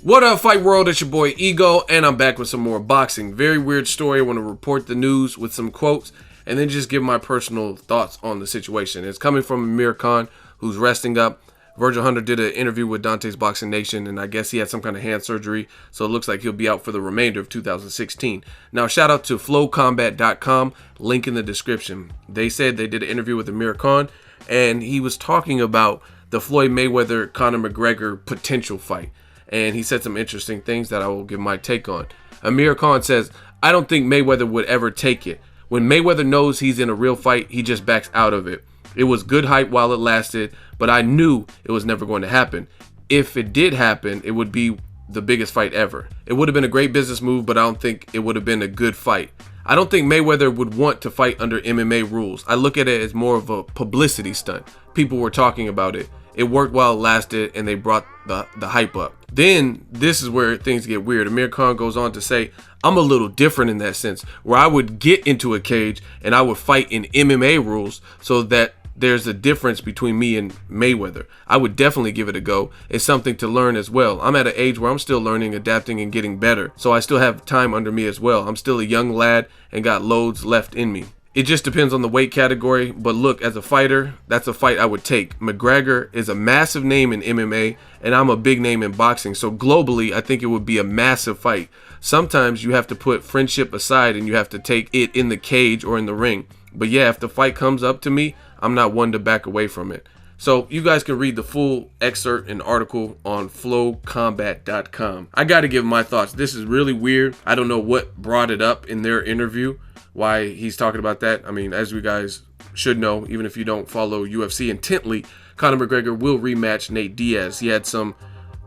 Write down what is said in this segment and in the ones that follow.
What up, Fight World? It's your boy Ego, and I'm back with some more boxing. Very weird story. I want to report the news with some quotes and then just give my personal thoughts on the situation. It's coming from Amir Khan, who's resting up. Virgil Hunter did an interview with Dante's Boxing Nation, and I guess he had some kind of hand surgery, so it looks like he'll be out for the remainder of 2016. Now, shout out to flowcombat.com, link in the description. They said they did an interview with Amir Khan, and he was talking about the Floyd Mayweather-Conor McGregor potential fight. And he said some interesting things that I will give my take on. Amir Khan says, I don't think Mayweather would ever take it. When Mayweather knows he's in a real fight, he just backs out of it. It was good hype while it lasted, but I knew it was never going to happen. If it did happen, it would be the biggest fight ever. It would have been a great business move, but I don't think it would have been a good fight. I don't think Mayweather would want to fight under MMA rules. I look at it as more of a publicity stunt. People were talking about it. It worked while it lasted, and they brought the hype up. Then, this is where things get weird. Amir Khan goes on to say, I'm a little different in that sense, where I would get into a cage and I would fight in MMA rules so that there's a difference between me and Mayweather. I would definitely give it a go. It's something to learn as well. I'm at an age where I'm still learning, adapting, and getting better. So I still have time under me as well. I'm still a young lad and got loads left in me. It just depends on the weight category, but look, as a fighter, that's a fight I would take. McGregor is a massive name in MMA, and I'm a big name in boxing, so globally, I think it would be a massive fight. Sometimes you have to put friendship aside and you have to take it in the cage or in the ring. But yeah, if the fight comes up to me, I'm not one to back away from it. So you guys can read the full excerpt and article on flowcombat.com. I got to give my thoughts. This is really weird. I don't know what brought it up in their interview, why he's talking about that. I mean, as you guys should know, even if you don't follow UFC intently, Conor McGregor will rematch Nate Diaz. He had some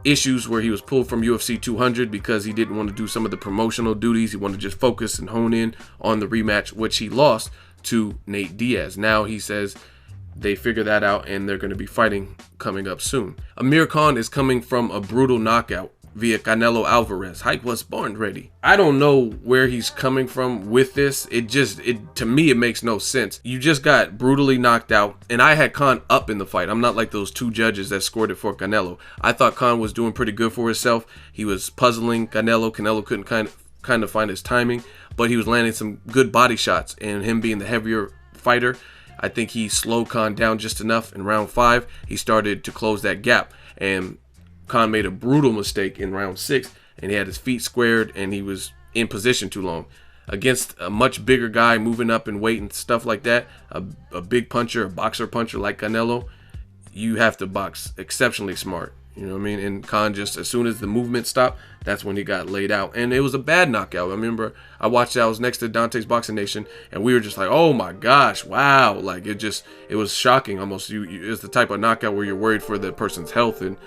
issues where he was pulled from UFC 200 because he didn't want to do some of the promotional duties. He wanted to just focus and hone in on the rematch, which he lost to Nate Diaz. Now he says they figure that out and they're going to be fighting coming up soon. Amir Khan is coming from a brutal knockout via Canelo Alvarez. Hype was born ready. I don't know where he's coming from with this. To me, it makes no sense. You just got brutally knocked out, and I had Khan up in the fight. I'm not like those two judges that scored it for Canelo. I thought Khan was doing pretty good for himself. He was puzzling Canelo. Canelo couldn't kind of find his timing, but he was landing some good body shots, and him being the heavier fighter, I think he slowed Khan down just enough. In round 5, he started to close that gap, and Khan made a brutal mistake in round 6, and he had his feet squared and he was in position too long. Against a much bigger guy moving up in weight and stuff like that, a big puncher, a boxer puncher like Canelo, you have to box exceptionally smart. You know what I mean? And Khan just, as soon as the movement stopped, that's when he got laid out. And it was a bad knockout. I remember I watched it. I was next to Dante's Boxing Nation, and we were just like, oh my gosh, wow. Like, it was shocking almost. It's the type of knockout where you're worried for the person's health and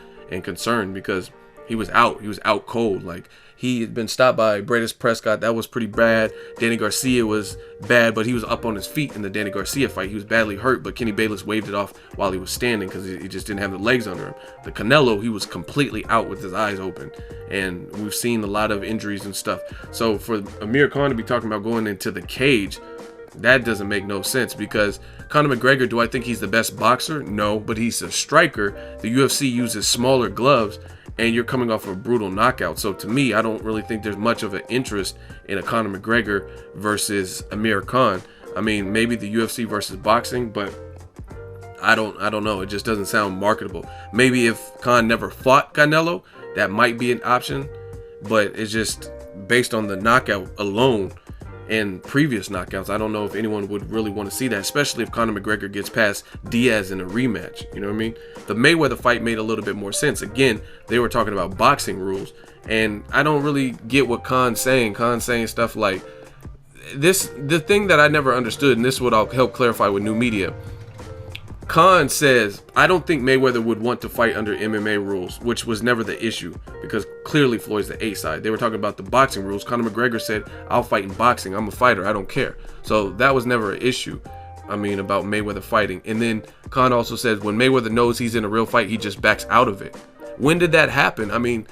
concerned, because he was out cold. Like, he had been stopped by Bradis Prescott. That was pretty bad. Danny Garcia was bad, but he was up on his feet in the Danny Garcia fight. He was badly hurt, but Kenny Bayless waved it off while he was standing because he just didn't have the legs under him. The Canelo, he was completely out with his eyes open, and we've seen a lot of injuries and stuff. So for Amir Khan to be talking about going into the cage, that doesn't make no sense, because Conor McGregor, do I think he's the best boxer? No, but he's a striker. The UFC uses smaller gloves, and you're coming off a brutal knockout. So to me, I don't really think there's much of an interest in a Conor McGregor versus Amir Khan. I mean, maybe the UFC versus boxing, but I don't know. It just doesn't sound marketable. Maybe if Khan never fought Canelo, that might be an option, but it's just based on the knockout alone and previous knockouts, I don't know if anyone would really want to see that, especially if Conor McGregor gets past Diaz in a rematch. You know what I mean? The Mayweather fight made a little bit more sense. Again, they were talking about boxing rules, and I don't really get what Khan's saying. Khan's saying stuff like this. The thing that I never understood, and this is what I'll help clarify with new media. Khan says, I don't think Mayweather would want to fight under MMA rules, which was never the issue, because clearly Floyd's the A side. They were talking about the boxing rules. Conor McGregor said, I'll fight in boxing. I'm a fighter. I don't care. So that was never an issue. I mean, about Mayweather fighting. And then Khan also says when Mayweather knows he's in a real fight, he just backs out of it. When did that happen? I mean,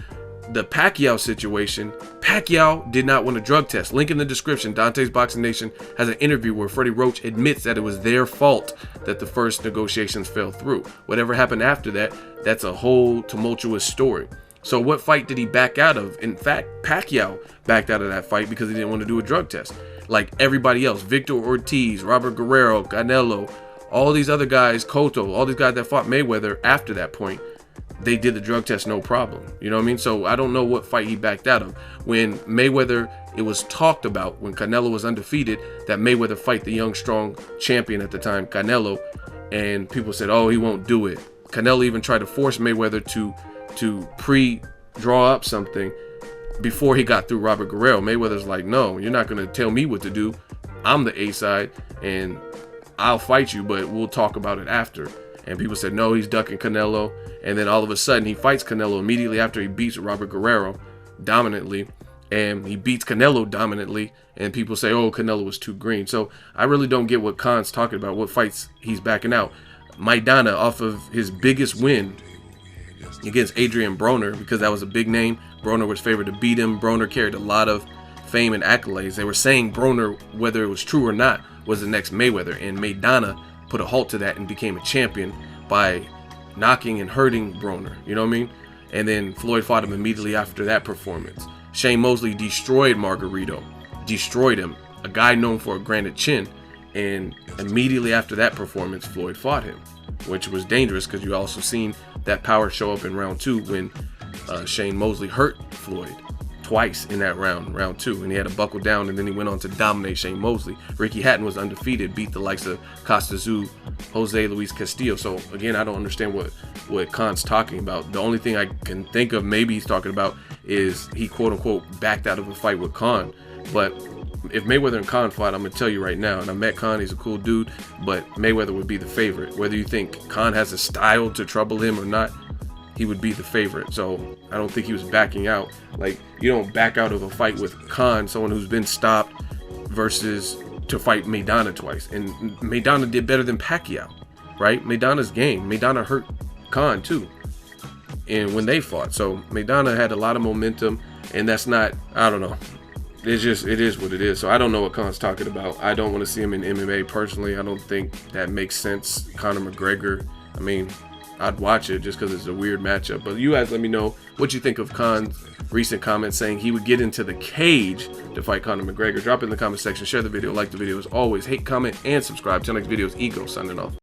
the Pacquiao situation, Pacquiao did not want a drug test. Link in the description. Dante's Boxing Nation has an interview where Freddie Roach admits that it was their fault that the first negotiations fell through. Whatever happened after that, that's a whole tumultuous story. So what fight did he back out of? In fact, Pacquiao backed out of that fight because he didn't want to do a drug test. Like everybody else, Victor Ortiz, Robert Guerrero, Canelo, all these other guys, Cotto, all these guys that fought Mayweather after that point, they did the drug test no problem. You know what I mean? So I don't know what fight he backed out of. When Mayweather, it was talked about when Canelo was undefeated that Mayweather fight the young, strong champion at the time, Canelo, and people said, oh, he won't do it. Canelo even tried to force Mayweather to pre-draw up something before he got through Robert Guerrero. Mayweather's like, no, you're not going to tell me what to do. I'm the A side, and I'll fight you, but we'll talk about it after. And people said, no, he's ducking Canelo. And then all of a sudden, he fights Canelo immediately after he beats Robert Guerrero dominantly. And he beats Canelo dominantly. And people say, oh, Canelo was too green. So I really don't get what Khan's talking about, what fights he's backing out. Maidana, off of his biggest win against Adrian Broner, because that was a big name. Broner was favored to beat him. Broner carried a lot of fame and accolades. They were saying Broner, whether it was true or not, was the next Mayweather. And Maidana put a halt to that and became a champion by knocking and hurting Broner. You know what I mean? And then Floyd fought him immediately after that performance. Shane Mosley destroyed Margarito. Destroyed him. A guy known for a granite chin. And immediately after that performance, Floyd fought him, which was dangerous because you also seen that power show up in round 2 when Shane Mosley hurt Floyd twice in that round 2, and he had to buckle down, and then he went on to dominate Shane Mosley. Ricky Hatton was undefeated, beat the likes of Costa Tzu, Jose Luis Castillo. So again, I don't understand what Khan's talking about. The only thing I can think of maybe he's talking about is he quote unquote backed out of a fight with Khan. But if Mayweather and Khan fought, I'm gonna tell you right now, and I met Khan, he's a cool dude, but Mayweather would be the favorite. Whether you think Khan has a style to trouble him or not, he would be the favorite. So I don't think he was backing out. Like, you don't back out of a fight with Khan, someone who's been stopped, versus to fight Maidana twice. And Maidana did better than Pacquiao, right? Maidana's game. Maidana hurt Khan too, and when they fought. So Maidana had a lot of momentum, and that's not, I don't know. It is what it is. So I don't know what Khan's talking about. I don't want to see him in MMA personally. I don't think that makes sense. Conor McGregor, I mean, I'd watch it just because it's a weird matchup. But you guys let me know what you think of Khan's recent comments saying he would get into the cage to fight Conor McGregor. Drop it in the comment section, share the video, like the video as always, hate, comment, and subscribe. Till next video is Ego signing off.